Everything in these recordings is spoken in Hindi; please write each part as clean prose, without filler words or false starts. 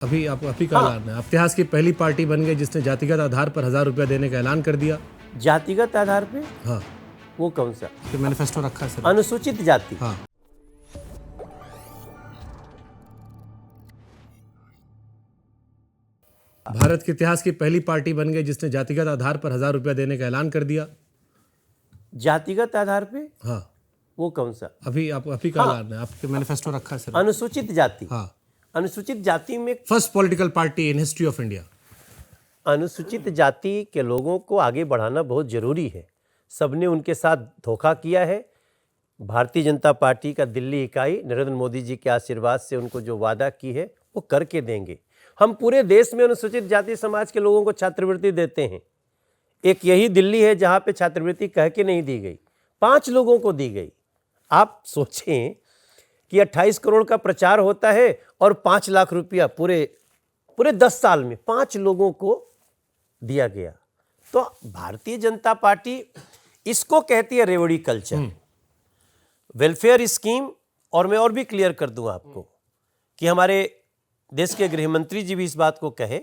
अभी का ऐलान है। आप इतिहास की पहली पार्टी बन गए जिसने जातिगत आधार पर 1,000 रुपया देने का ऐलान कर दिया। जातिगत आधार पे? हाँ, वो कौन सा? तो मैनिफेस्टो रखा है सर। अनुसूचित जाति? हाँ, भारत के इतिहास की पहली पार्टी बन गई जिसने जातिगत आधार पर 1,000 रुपया देने का ऐलान कर दिया। जातिगत आधार पे? हाँ, वो कौन सा? अभी का ऐलान है। आपके मैनिफेस्टो रखा है सर। अनुसूचित जाति? हाँ, अनुसूचित जाति में first political party in history of India. अनुसूचित जाति के लोगों को आगे बढ़ाना बहुत जरूरी है। सबने उनके साथ धोखा किया है। भारतीय जनता पार्टी का दिल्ली इकाई नरेंद्र मोदी जी के आशीर्वाद से उनको जो वादा की है वो करके देंगे। हम पूरे देश में अनुसूचित जाति समाज के लोगों को छात्रवृत्ति देते हैं। एक यही दिल्ली है जहाँ पे छात्रवृत्ति कह के नहीं दी गई, 5 लोगों को दी गई। आप सोचें कि 28 करोड़ का प्रचार होता है और 5 लाख रुपया पूरे 10 साल में 5 लोगों को दिया गया। तो भारतीय जनता पार्टी इसको कहती है रेवड़ी कल्चर, वेलफेयर स्कीम। और मैं और भी क्लियर कर दूं आपको कि हमारे देश के गृह मंत्री जी भी इस बात को कहे,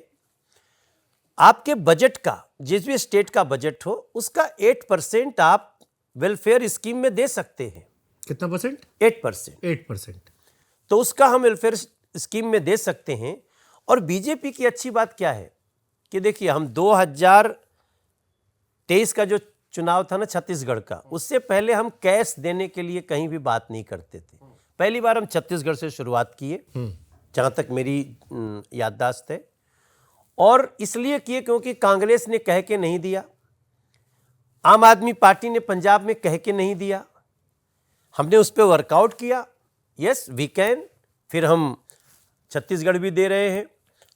आपके बजट का, जिस भी स्टेट का बजट हो, उसका 8% आप वेलफेयर स्कीम में दे सकते हैं। कितना परसेंट? 8%। 8%। तो उसका हम वेलफेयर स्कीम में दे सकते हैं। और बीजेपी की अच्छी बात क्या है कि देखिए, हम 2023 का जो चुनाव था ना छत्तीसगढ़ का, उससे पहले हम कैश देने के लिए कहीं भी बात नहीं करते थे। पहली बार हम छत्तीसगढ़ से शुरुआत किए, जहां तक मेरी याददाश्त है। और इसलिए किए क्योंकि कांग्रेस ने कह के नहीं दिया, आम आदमी पार्टी ने पंजाब में कह के नहीं दिया। हमने उस पर वर्कआउट किया, यस वी कैन। फिर हम छत्तीसगढ़ भी दे रहे हैं,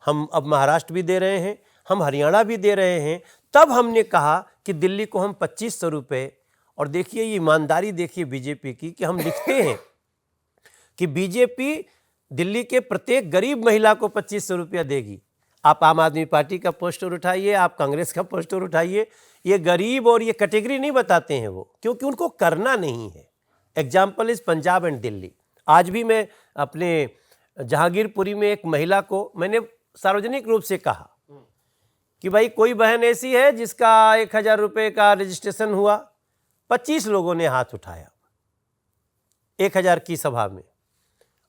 हम अब महाराष्ट्र भी दे रहे हैं, हम हरियाणा भी दे रहे हैं। तब हमने कहा कि दिल्ली को हम 2500 रुपये, और देखिए ये ईमानदारी देखिए बीजेपी की कि हम लिखते हैं कि बीजेपी दिल्ली के प्रत्येक गरीब महिला को 2500 रुपया देगी। आप आम आदमी पार्टी का पोस्टर उठाइए, आप कांग्रेस का पोस्टर उठाइए, ये गरीब और ये कैटेगरी नहीं बताते हैं वो, क्योंकि उनको करना नहीं है। Example is Punjab and Delhi. आज भी मैं अपने जहांगीरपुरी में एक महिला को मैंने सार्वजनिक रूप से कहा कि भाई कोई बहन ऐसी है जिसका 1,000 रुपये का रजिस्ट्रेशन हुआ। 25 लोगों ने हाथ उठाया 1,000 की सभा में।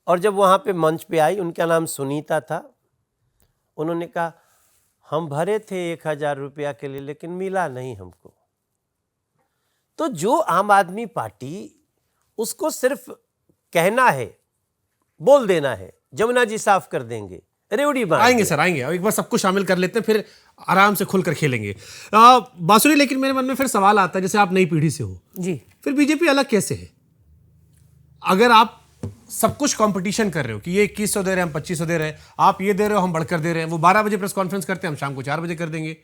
और जब वहाँ पे मंच पे आई, उनका नाम सुनीता था, उन्होंने कहा हम भरे थे 1,000 रुपया के लिए लेकिन मिला नहीं हमको। तो जो आम आदमी पार्टी, उसको सिर्फ कहना है, बोल देना है, जमुना जी साफ कर देंगे, रेवड़ी बांध आएंगे सर, आएंगे। अब एक बार सब कुछ शामिल कर लेते हैं, फिर आराम से खुलकर खेलेंगे। बांसुरी, लेकिन मेरे मन में फिर सवाल आता है, जैसे आप नई पीढ़ी से हो जी, फिर बीजेपी अलग कैसे है? अगर आप सब कुछ कंपटीशन कर रहे हो कि ये 2100 दे रहे हैं, हम 2500 दे रहे हैं, आप ये दे रहे हो, हम बढ़कर दे रहे हैं, वो 12 बजे प्रेस कॉन्फ्रेंस करते हैं, हम शाम को 4 बजे कर देंगे,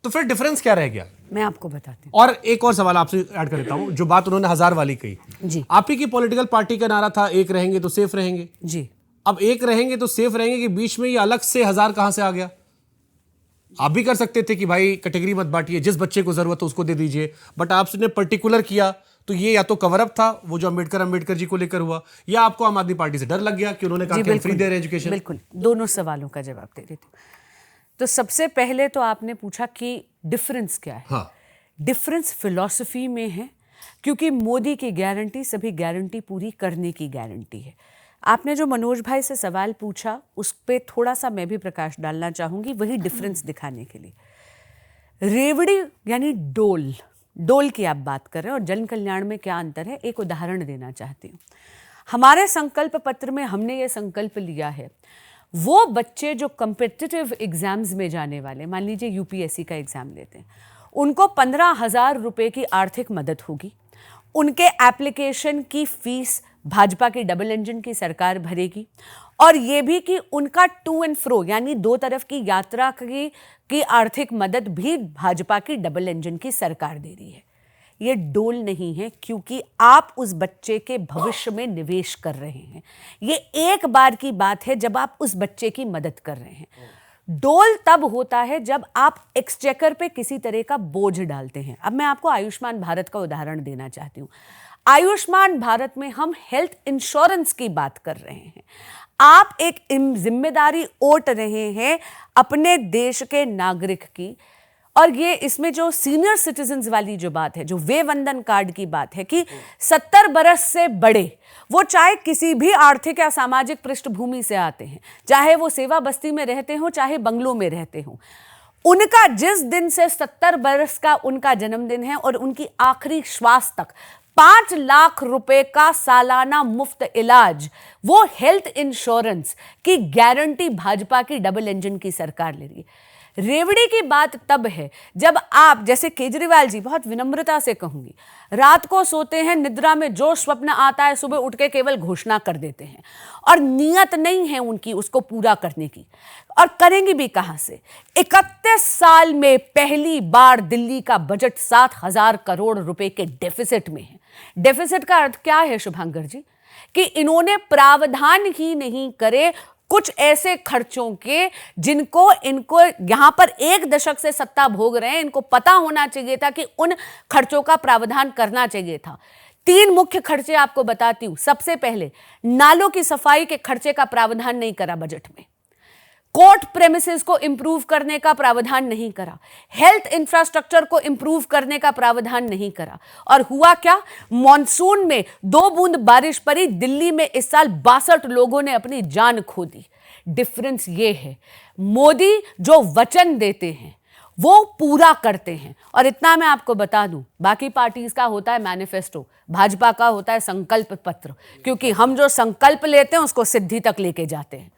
तो फिर डिफरेंस क्या रह गया? मैं आपको बताती हूँ। और एक और सवाल आपसे ऐड कर देता हूं, जो बात उन्होंने 1,000 वाली कही जी, आप ही की पॉलिटिकल पार्टी का नारा था एक रहेंगे तो सेफ रहेंगे। जी, अब एक रहेंगे तो सेफ रहेंगे कि बीच में ये अलग से 1,000 कहां से आ गया? आप भी कर सकते थे कि भाई कैटेगरी मत बांटिए, जिस बच्चे को जरूरत हो उसको दे दीजिए, बट आपने पर्टिकुलर किया। तो ये या तो कवर अप था, वो जो अंबेडकर जी को लेकर हुआ, या आपको आम आदमी पार्टी से डर लग गया कि उन्होंने कहा कि हम फ्री दे रहे हैं एजुकेशन? बिल्कुल, दोनों सवालों का जवाब दे देती हूँ। तो सबसे पहले तो आपने पूछा कि डिफरेंस क्या है। हाँ, डिफरेंस फिलॉसफी में है, क्योंकि मोदी की गारंटी सभी गारंटी पूरी करने की गारंटी है। आपने जो मनोज भाई से सवाल पूछा, उस पर थोड़ा सा मैं भी प्रकाश डालना चाहूंगी, वही डिफरेंस दिखाने के लिए। रेवड़ी यानी डोल की आप बात कर रहे हैं, और जन कल्याण में क्या अंतर है, एक उदाहरण देना चाहती हूँ। हमारे संकल्प पत्र में हमने ये संकल्प लिया है, वो बच्चे जो कम्पिटिटिव एग्जाम्स में जाने वाले, मान लीजिए यूपीएससी का एग्जाम लेते हैं, उनको 15,000 रुपये की आर्थिक मदद होगी। उनके एप्लीकेशन की फीस भाजपा की डबल इंजन की सरकार भरेगी, और ये भी कि उनका टू एंड फ्रो यानी 2 तरफ की यात्रा की आर्थिक मदद भी भाजपा की डबल इंजन की सरकार दे रही है। ये डोल नहीं है, क्योंकि आप उस बच्चे के भविष्य में निवेश कर रहे हैं। ये एक बार की बात है जब आप उस बच्चे की मदद कर रहे हैं। डोल तब होता है जब आप एक्सचेकर पे किसी तरह का बोझ डालते हैं। अब मैं आपको आयुष्मान भारत का उदाहरण देना चाहती हूँ। आयुष्मान भारत में हम हेल्थ इंश्योरेंस की बात कर रहे हैं। आप एक जिम्मेदारी ओट रहे हैं अपने देश के नागरिक की। और ये इसमें जो सीनियर सिटीजन्स वाली जो बात है, जो वे वंदन कार्ड की बात है कि 70 बरस से बड़े, वो चाहे किसी भी आर्थिक या सामाजिक पृष्ठभूमि से आते हैं, चाहे वो सेवा बस्ती में रहते हो, चाहे बंगलों में रहते हो, उनका जिस दिन से 70 बरस का उनका जन्मदिन है और उनकी आखिरी श्वास तक 5 लाख रुपए का सालाना मुफ्त इलाज, वो हेल्थ इंश्योरेंस की गारंटी भाजपा की डबल इंजन की सरकार ले रही है। रेवड़ी की बात तब है जब आप, जैसे केजरीवाल जी, बहुत विनम्रता से कहूंगी, रात को सोते हैं, निद्रा में जो स्वप्न आता है सुबह उठ के केवल घोषणा कर देते हैं और नियत नहीं है उनकी उसको पूरा करने की, और करेंगे भी कहां से। 31 साल में पहली बार दिल्ली का बजट 7,000 करोड़ रुपए के डेफिसिट में है। डेफिसिट का अर्थ क्या है शुभांकर जी? कि इन्होंने प्रावधान ही नहीं करे कुछ ऐसे खर्चों के जिनको इनको यहां पर 1 दशक से सत्ता भोग रहे हैं, इनको पता होना चाहिए था कि उन खर्चों का प्रावधान करना चाहिए था। 3 मुख्य खर्चे आपको बताती हूं। सबसे पहले, नालों की सफाई के खर्चे का प्रावधान नहीं करा बजट में, कोर्ट प्रेमिसेस को इंप्रूव करने का प्रावधान नहीं करा, हेल्थ इंफ्रास्ट्रक्चर को इंप्रूव करने का प्रावधान नहीं करा। और हुआ क्या? मॉनसून में 2 बूंद बारिश पड़ी, दिल्ली में इस साल 62 लोगों ने अपनी जान खो दी। डिफरेंस ये है, मोदी जो वचन देते हैं वो पूरा करते हैं। और इतना मैं आपको बता दूं, बाकी पार्टीज का होता है मैनिफेस्टो, भाजपा का होता है संकल्प पत्र, क्योंकि हम जो संकल्प लेते हैं उसको सिद्धि तक लेके जाते हैं।